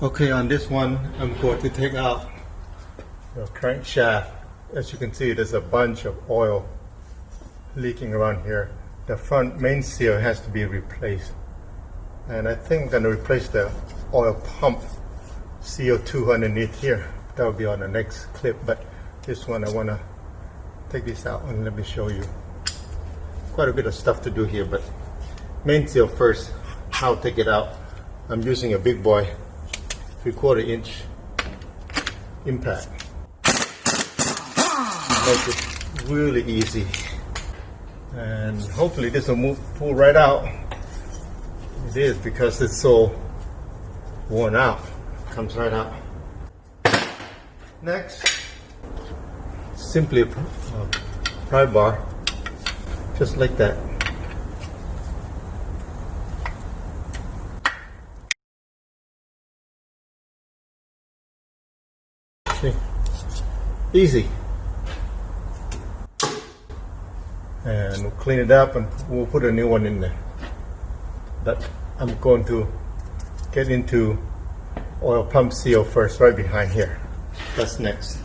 Okay, on this one, I'm going to take out the crankshaft. As you can see, there's a bunch of oil leaking around here. The front main seal has to be replaced. And I think I'm going to replace the oil pump CO2 underneath here. That will be on the next clip, but this one I want to take this out and let me show you. Quite a bit of stuff to do here, but main seal first. I'll take it out. I'm using a big boy 3/4 inch impact. Make it really easy, and hopefully this will pull right out. It is, because it's so worn out. Comes right out. Next, simply a pry bar, just like that. See? Easy. And we'll clean it up and we'll put a new one in there. But I'm going to get into oil pump seal first, right behind here. That's next.